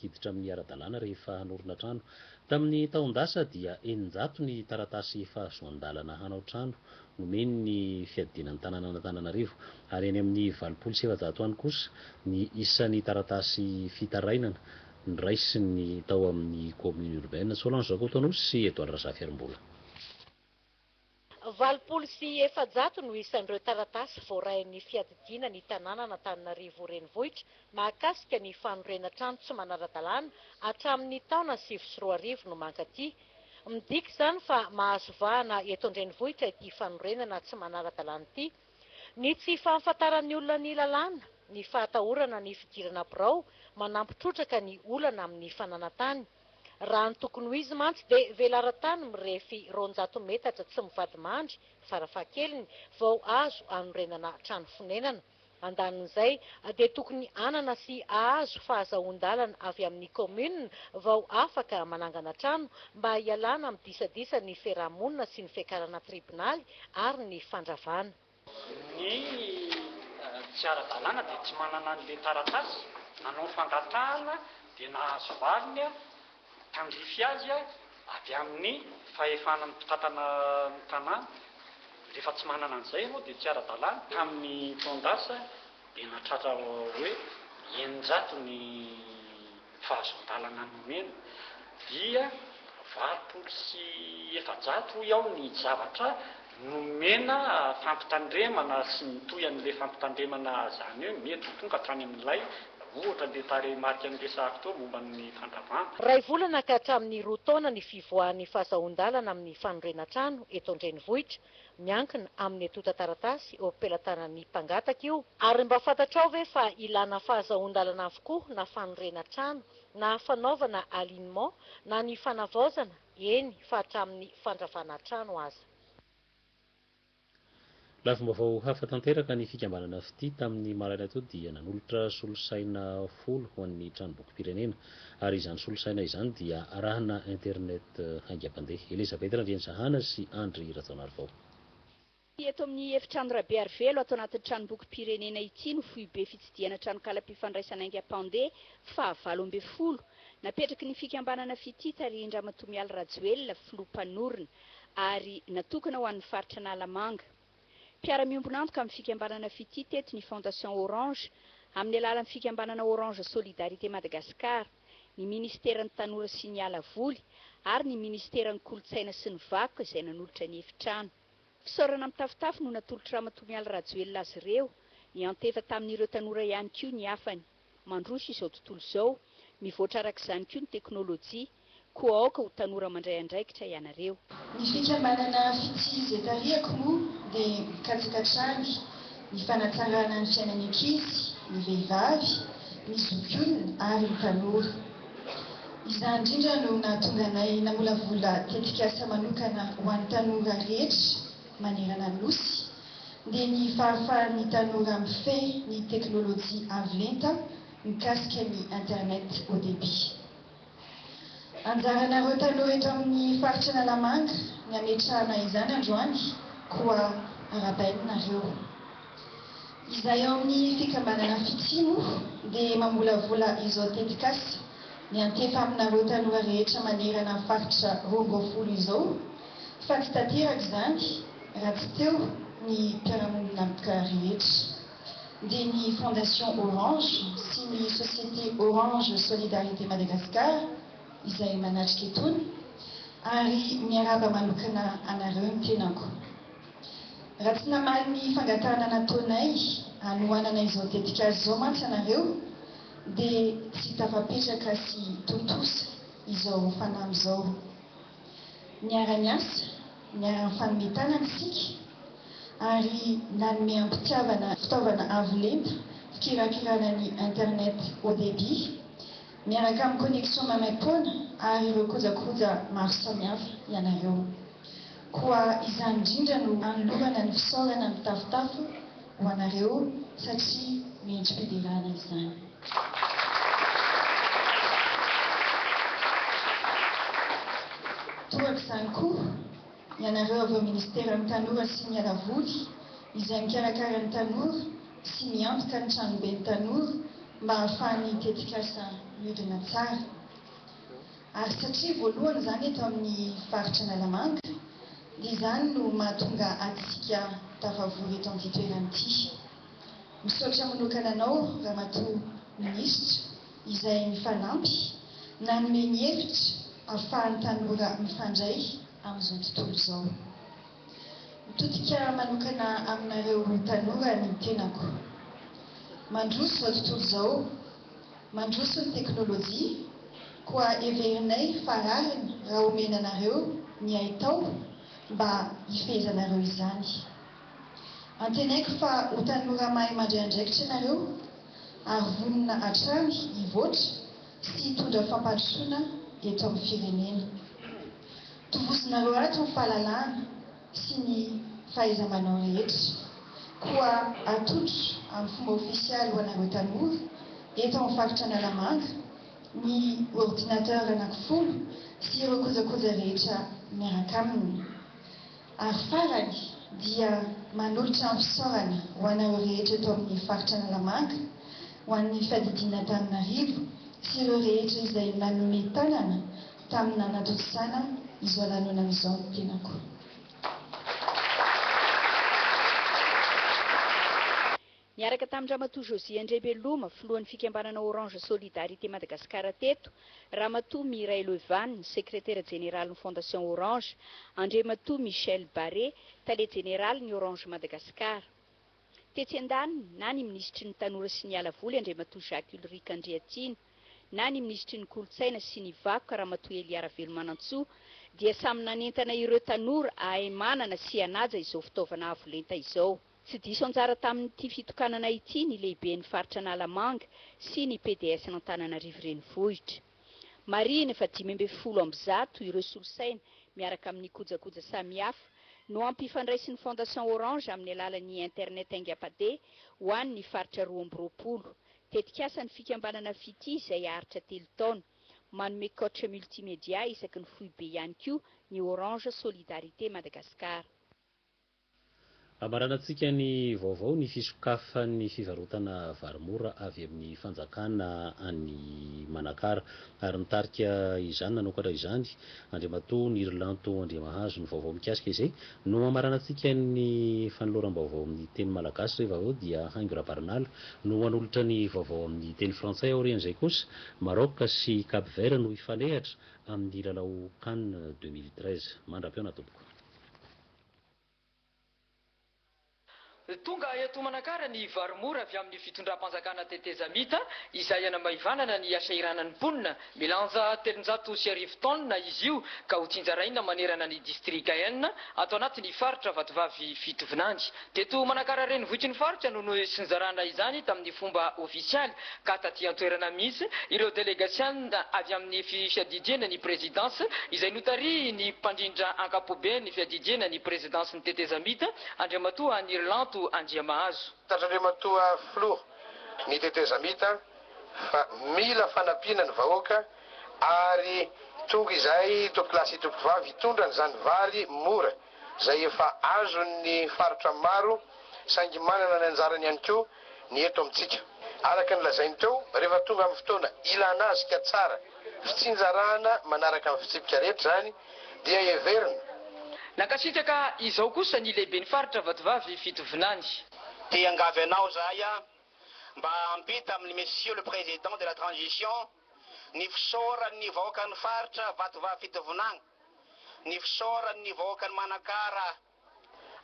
hiditra amin'ny ara-dalàna rehefa hanorina trano. Tamin'ny taon-dasa dia 900 ny taratasy fahazoan-dalana hanao trano nomeny ny fiadinan'ny tanànan'Antananarivo, ary eny amin'ny 700 any kosa ny isan'ny taratasy fitarainana niraisiny tao amin'ny commune urbaine. Solange Zakotonos sy Edouard Razafiarimbola. 700 no isan'ireo taratasy voarahin'ny fiadidiana ny tanànan'Antananarivo renivohitra mahakasika ny fanorenana trano tsy manara-dalàna hatramin'ny taona 2020 no mankaty. Midika izany fa mahazo vahana eto an-drenivohitra ity fanorenana tsy manara-dalàna ity. Ny tsy fahafantaran'ny olona ny lalàna, ny fahatahorana ny fidirana birao manampitrotraka ny olana amin'ny fananantany. Raha ny tokony ho izy mantsy dia velaran-tany mirefy 200 metatra tsy mivady mandry farafahakeliny vao azo anorenana trano fonenana. Andanin'izay dia tokony anana sy ahazo fahazoan-dalana avy amin'ny commune vao afaka manangana trano mba hialana amin'ny disadisa ny fiarahamonina sy ny fiakarana tribonaly ary ny fandravana. Ny tsy ara-dalàna dia tsy manana an'ilay taratasy nanao fangatahana dia nahazo valiny tandrify azy avy amin'ny fahefana ny mpitantana ny tanàna. Rehefa tsy manana an'izay ianao dia tsy ara-dalàna. Tamin'ny taon-dasa dia natratra hoe 900 ny fahazoan-dalana nomena, dia 700 iaho ny zavatra nomena fampitandremana sy nitoy an'ilay fampitandremana zany hoe mety tonga hatrany amin'ilay ohatra ilay tarehimarika an'ilay sary teo momba ny fandravana. Ray volana ka hatramin'ny 2 taona ny fivoahan'ny fahazoan-dalana amin'ny fanorenana trano eto an-drenivohitra, miankina amin'ny etota taratasy eo ampelantanan'ny mpangataka io. Ary mba fantatrao ve fa ilana fahazoan-dalana avokoa na fanorenana trano na fanaovana alignement na ny fanavaozana, eny fa hatramin'ny fandravana trano aza. Lafim-baovao hafa tanteraka ny fikambanana FITI tamin'ny maraina teo dia nanolotra solosaina 10 ho an'ny tranombokim-pirenena, ary izany solosaina izany dia arahana internet haingam-pandeha. Elizabeth Randriansahana sy Andry Rajaonarivao. Eto amin'ny efitrano Rabe Arvelo ato anatin'ny tranombokim-pirenena ity no foibe fitsidiana trano kalam-pifandraisana haingam-pandeha faha 20 napetraky ny fikambanana FITI tarindra Matomialy Rajoelina filoha-mpanorina ary natokana ho an'ny faritra Nalamanga. Mpiara-miombona antoka amin'ny fikambanana FITI teto ny Fondation Orange amin'ny alalan'ny fikambanana Orange Solidarité Madagascar, ny ministeran'ny tanora sy ny ala voly ary ny ministeran'ny kolotsaina sy ny vakoka izay nanolotra ny efitrano. Fisaorana mitafitafy no natolotra Matomialy Rajoelina azy ireo, ny anteva tamin'ireo tanora ihany koa ny afany. Mandroso izao tontolo izao, mivoatra arak'izany koa ny teknôlôjia, koa aoka ho tanora mandray andraikitra ianareo. Ny fikambanana FITI izay tarihako moa dia mikatsakatrany ny fanatsarana ny fiainan'ny ankizy, ny vehivavy, ny zokiolona ary ny tanora. Izany indrindra no nahatonga anay namolavola tetikasa manokana ho an'ny tanora rehetra manerana ny nosy, dia ny fahafahan'ny tanora mifehy ny teknôlôjia avo lenta mikasika ny internet haut débit. Anjaranareo tanora eto amin'ny faritra Nalamanga ny ametrahana izany androany koa arabainareo. Izay ao amin'ny fikambanana FITI moa dia mamolavola izao tetikasa ny antefa aminareo tanora rehetra manerana ny faritra 20 izao, fa tsy tanteraka izany raha tsy teo ny mpiara-monina ampoka rehetra. Dia ny Fondation Orange sy ny Société Orange Solidarité Madagascar izay manatrika etony, ary miaraba manokana anareo ny tenako. Raha tsy namaly ny fangatahana nataonay hanohanana izao tetikasa izao mantsy anareo, dia tsy tafapetraka sy tontosa izao fanahy izao. Niara-ny asa, niara-ny fanometana isika, ary nanome ampitiavana fitaovana avo lenta fikirakirana ny internet haut débit, miaraka amin'ny connexion mamaimpoana ary ireo kojakoja maro samihafa ianareo. Koa izany indrindra no anolorana ny fisaorana ny tafotafo ho anareo satria miendrim-pidirana izany. Torak'izany koa ianareo avy ao ministeran'ny tanora sy ny ala voly izay mikarakara ny tanora sy miantoka ny tranoben'ny tanora mba ahafahany tetikasa miodina tsara. Ary satria voalohany zany eto amin'ny faritra Analamanga, dia izany no mahatonga atsika tafavory eto amin'ity toerana ity. Misaotra manokana anao ramatoa minisitra izay mifanampy nanome ny hevitra ahafahan'ny tanora mifandray amin'izao tontolo izao. Mitodika manokana aminareo tanora ny tenako. Mandroso izao tontolo izao, mandroso ny teknôlôjia, koa heverinay farariny raha omena anareo ny haitao mba hifehezanareo izany. Antenaiko fa ho tanora mahay mandray andraikitra ianareo ary vonona hatrany hivoatra sy hitondra fampandrosoana eto amin'ny firenena. Tovozonareo ato ny fahalalahana sy ny fahaiza-manao rehetra, koa atotro amin'ny fomba ofisialy ho anareo tanora eto amin'ny faritra Analamanga ny ordinateur anankifolo sy ireo kojakoja rehetra miaraka aminy. Ary farany dia manolotra ny fisaorana ho anareo rehetra eto amin'ny faritra Analamanga, ho an'ny fiadidina Antananarivo sy ireo rehetra izay nanome tanana tamina natosana izao lanonana izao ny tenako. Niaraka tamin'ny ramatoa Josie Andrebeloma, filohan'ny fikambanana Orange Solidarité Madagasikara teto, ramatoa Mireille Levan, secrétaire général ny Fondation Orange, andrimatoa Michel Barré, tale général ny Orange Madagasikara. Tetsy an-daniny, na ny ministry ny tanora sy ny alavoly andrimatoa Jacques Ulrich Andriatina, na ny ministry ny kolotsaina sy ny vakoka ramatoa Eliara Velomanantsoa, dia samy nanentana ireo tanora ahay manana sy hanaja izao fitaovana avolenta izao. Tsy diso anjara tamin'ity fitokanana ity ny lehiben'ny faritra Analamanga sy ny PDS n'Antananarivo renivohitra. Marina fa 510 ireo solosaina miaraka amin'ny kojakoja samihafa no ampifandraisin'ny Fondation Orange amin'ny alalan'ny internet aingam-pande ho an'ny faritra 2020. Tetikasan'ny fikambanana fity izay haritra 3 taona, manome coach multimédia isaky ny foibe ihany koa ny Orange Solidarité Madagasikara. Amaranantsika ny vaovao ny fisokafan'ny fivarotana varimora avy amin'ny fanjakana any Manakara, ary nitarika izany nanokatra izany andriamatoa ny Irlanto Andriamahazo ny vaovao mikasika izay no amaranantsika ny fanoloram-baovao amin'ny teny malagasy. Rehefa avao dia Haingo Rabarinala no manolotra ny vaovao amin'ny teny frantsay. Aorian'izay kosa Maroc sy Cap Vert no ifanehatra amin'ny lalao CAN 2013. Mandra-peona tompoko. Tonga eto Manakara ny varimora avy amin'ny fitondram-panjakana tetezamita izay anamaivanana ny asairanan'ny mponina. Milanja 350 taonina izy io ka ho tsinjaraina manerana ny distrika enina ato anatin'ny faritra Vatovavy Fitovinany. Teto Manakara renivohitry ny faritra no sinjarana izany tamin'ny fomba ofisialy ka taty antoerana mihitsy ireo délégation avy amin'ny fiadidiana ny présidence izay notary ny mpandrindra ankapobe ny fiadidiana ny présidence ny tetezamita andriamatoa ny Irlanto Andriamahazo. Andriamatoa Flo ny tetezamita fa mila fanampiana ny vahoaka ary tonga izay tokilasy tompivavy hitondra zany vary mora zay efa azo ny faritra maro saingy manana ny anjarany ihany koa ny eto amintsika. Araka ny lazainy teo rehefa tonga amin'ny fotoana ilana azy ka tsara fitsinjarana manaraka amin'ny fitsipika rehetra zany dia heverina. Nakasitraka izao kosa ny lehiben'ny faritra Vatovavy Fitovinany. Te angavy anao zay mba ampita amin'ny monsieur le président de la transition ny fisaoran'ny vahoakan'ny faritra Vatovavy Fitovinany, ny fisaoran'ny vahoakan'ny Manakara.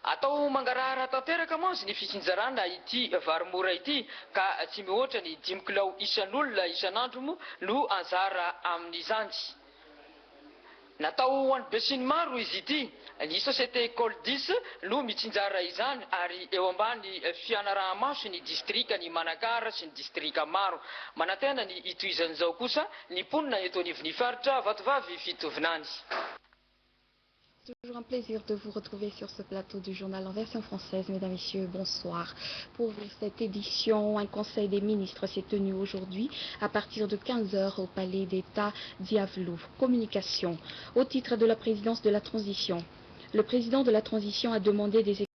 Atao mangarahara tanteraka moa ny fitsinjarana ity varimora ity ka tsy mihoatra ny 5 kilao isan'olona isan'andro no anjara amin'izany. Natao ho an'ny besiny maro izy ity. Ny société école 10 no mitsinjara izany ary eo ambany fianarahamaso ny distrika ny Manakara sy ny distrika maro. Manantena ny itoizan'izao kosa ny mponina eto anivon'ny faritra Vatovavy Fitovinany. Toujours un plaisir de vous retrouver sur ce plateau du journal en version française. Mesdames, Messieurs, bonsoir. Pour ouvrir cette édition, un conseil des ministres s'est tenu aujourd'hui à partir de 15h au palais d'État d'Iavlou. Communication. Au titre de la présidence de la transition, le président de la transition a demandé des